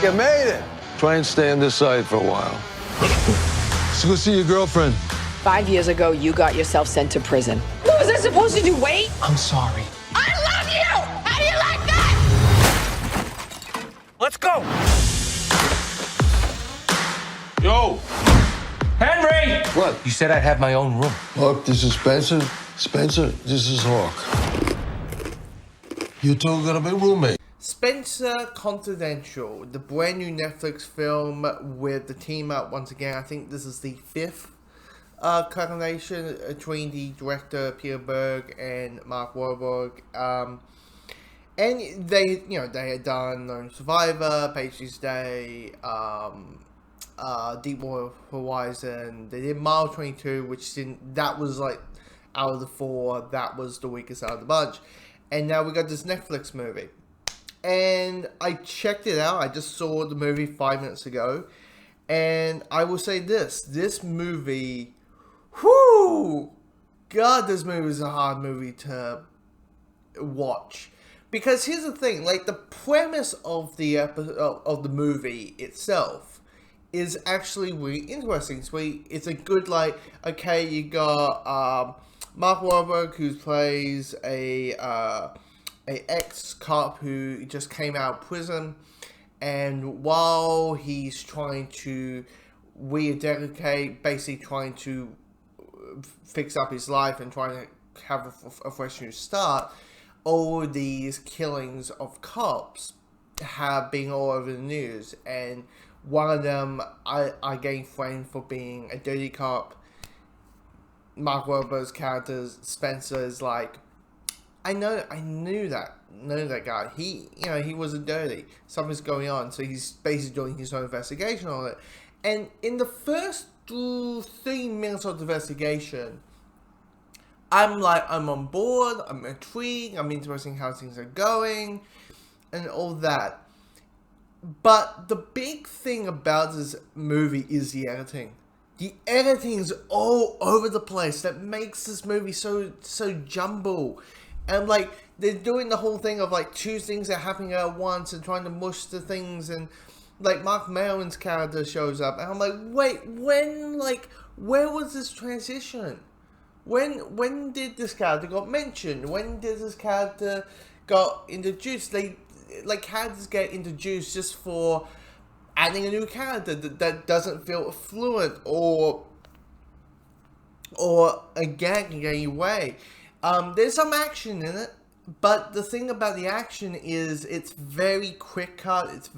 You made it. Try and stay on this side for a while. Let's go see your girlfriend. 5 years ago, you got yourself sent to prison. What was I supposed to do? Wait? I'm sorry. I love you! How do you like that? Let's go! Yo! Henry! What? You said I'd have my own room. Look, this is Spencer. Spencer, this is Hawk. You two are gonna be roommates. Spenser Confidential, the brand new Netflix film with the team up once again. I think this is the fifth collaboration between the director Peter Berg and Mark Wahlberg. And they had done Lone Survivor, Paisley's Day, Deepwater Horizon. They did Mile 22, which didn't. That was like out of the four, that was the weakest out of the bunch. And now we got this Netflix movie. And I checked it out. I just saw the movie 5 minutes ago. And I will say this movie, whoo, God, this movie is a hard movie to watch. Because here's the thing, like the premise of the movie itself is actually really interesting. It's a good, like, okay, you got Mark Wahlberg, who plays a ex-cop who just came out of prison, and while he's trying to rededicate, basically trying to fix up his life and trying to have a fresh new start, all these killings of cops have been all over the news, and one of them are getting framed for being a dirty cop. Mark Wahlberg's character Spenser is like, I knew that guy. He wasn't dirty. Something's going on. So he's basically doing his own investigation on it. And in the first 3 minutes of the investigation, I'm on board. I'm intrigued. I'm interested in how things are going, and all that. But the big thing about this movie is the editing. The editing is all over the place. That makes this movie so jumbled. And like they're doing the whole thing of like 2 things that are happening at once and trying to mush the things, and like Mark Maron's character shows up, and I'm like, wait, where was this transition? When did this character got mentioned? When did this character got introduced? Like characters get introduced just for adding a new character that doesn't feel fluent or a gag in any way. There's some action in it, but the thing about the action is it's very quick cut. It's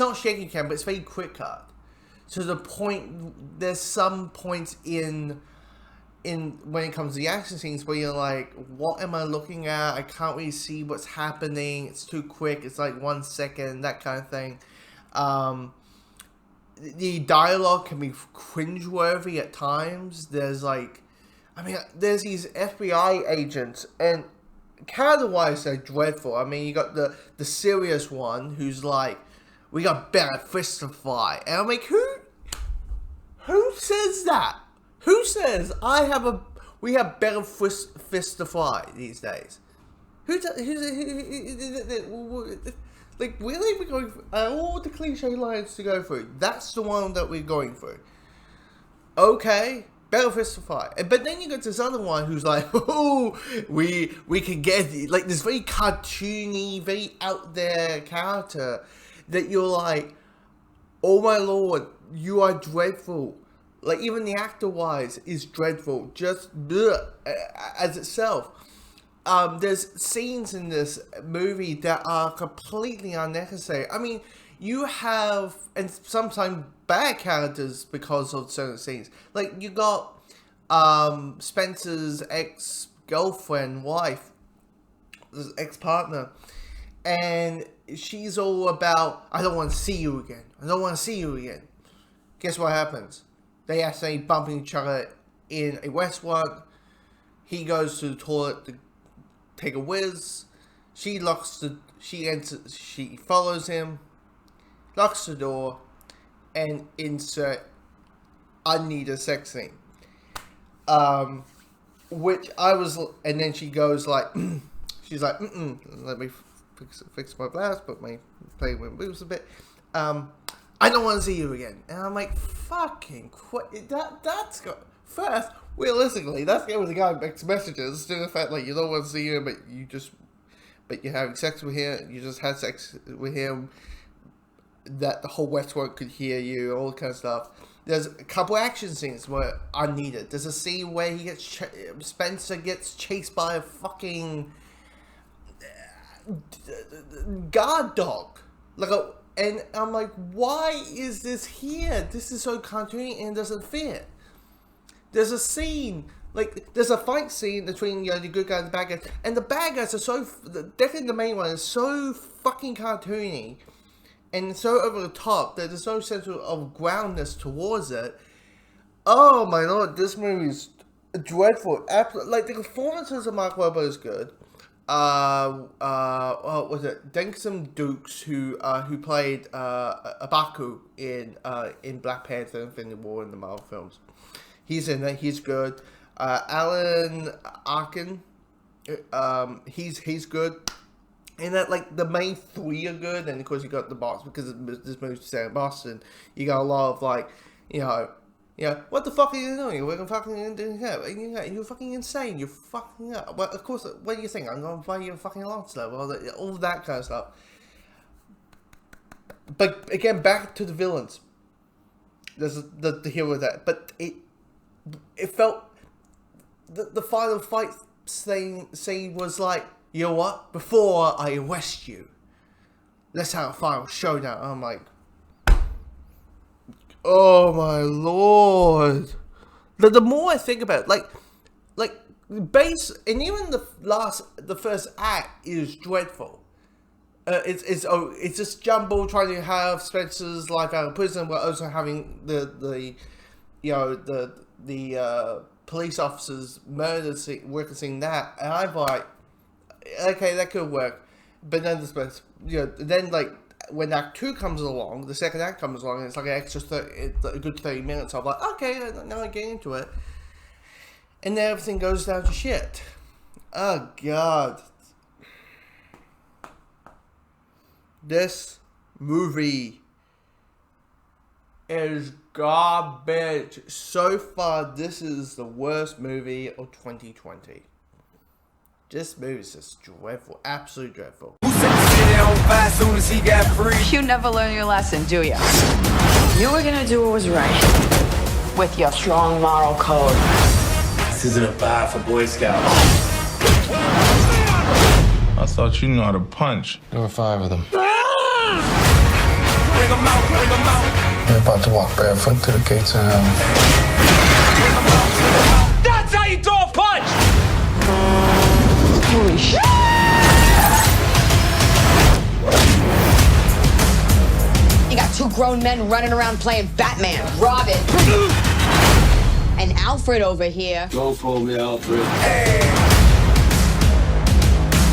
not shaky cam, but it's very quick cut. To the point, there's some points in when it comes to the action scenes where you're like, what am I looking at? I can't really see what's happening. It's too quick. It's like 1 second, that kind of thing. The dialogue can be cringeworthy at times. There's these FBI agents, and character-wise, they're dreadful. I mean, you got the serious one who's like, we got better fists to fight. And I'm like, who says that? Who says we have better fists to fight these days? Like, really? We're going for all the cliche lines to go through. That's the one that we're going through. Okay, better fists to fight. But then you got this other one who's like, oh, we can get like this very cartoony, very out there character that you're like, oh my lord, you are dreadful. Like, even the actor-wise is dreadful, just as itself. There's scenes in this movie that are completely unnecessary. I mean, you have, and sometimes bad characters because of certain scenes. Like, you got Spencer's ex-girlfriend, wife, ex-partner, and she's all about, I don't want to see you again. I don't want to see you again. Guess what happens? They accidentally bump each other in a restaurant. He goes to the toilet to take a whiz. She follows him, locks the door, and insert unneeded sex scene. Which I was, and then she goes like, she's like, let me fix my blouse, but play with moves a bit. I don't want to see you again. And I'm like, fucking that's got first, realistically, that's going with the guy makes messages to the fact like you don't want to see him, but you're having sex with him, you just had sex with him, that the whole Westworld could hear you, all that kind of stuff. There's a couple action scenes where are needed. There's a scene where he gets Spenser gets chased by a fucking guard dog, and I'm like, why is this here? This is so cartoony and doesn't fit. There's a scene, there's a fight scene between the good guy and the bad guy, and the bad guys are so, definitely the main one is so fucking cartoony and so over the top that there's no sense of groundness towards it. Oh my lord, this movie is dreadful. The performances of Mark Wahlberg is good. What was it? Denksum Dukes, who played Abaku in Black Panther, Infinity War, in the Marvel films. He's in it. He's good. Alan Arkin, he's good. And that the main three are good, and of course you got the boss because this movie's set in Boston. You got a lot of what the fuck are you doing? You're fucking doing here. You're fucking insane. You're fucking up. Well, of course, what do you think? I'm gonna buy you a fucking lobster. All that kind of stuff. But again, back to the villains. There's the hero of that, but it felt the final fight scene was like, you know what? Before I arrest you, let's have a final showdown. I'm like, oh my lord! The more I think about it, base, and even the first act is dreadful. It's just Jumbo trying to have Spencer's life out of prison, while also having the police officers murder scene, working scene that, and I'm like, okay, that could work, but then when Act 2 comes along, the second act comes along, and it's like an extra a good 30 minutes. I'm like, okay, now I get into it, and then everything goes down to shit. Oh god, this movie is garbage. So far, this is the worst movie of 2020. This movie is just dreadful, absolutely dreadful. You never learn your lesson, do you? You were gonna do what was right with your strong moral code. This isn't a bar for Boy Scouts. I thought you knew how to punch. There were 5 of them. Bring 'em out, bring 'em out. We're about to walk barefoot to the gates of hell. That's how you throw a punch! Holy shit! You got 2 grown men running around playing Batman, Robin, and Alfred over here. Go for me, Alfred. Hey.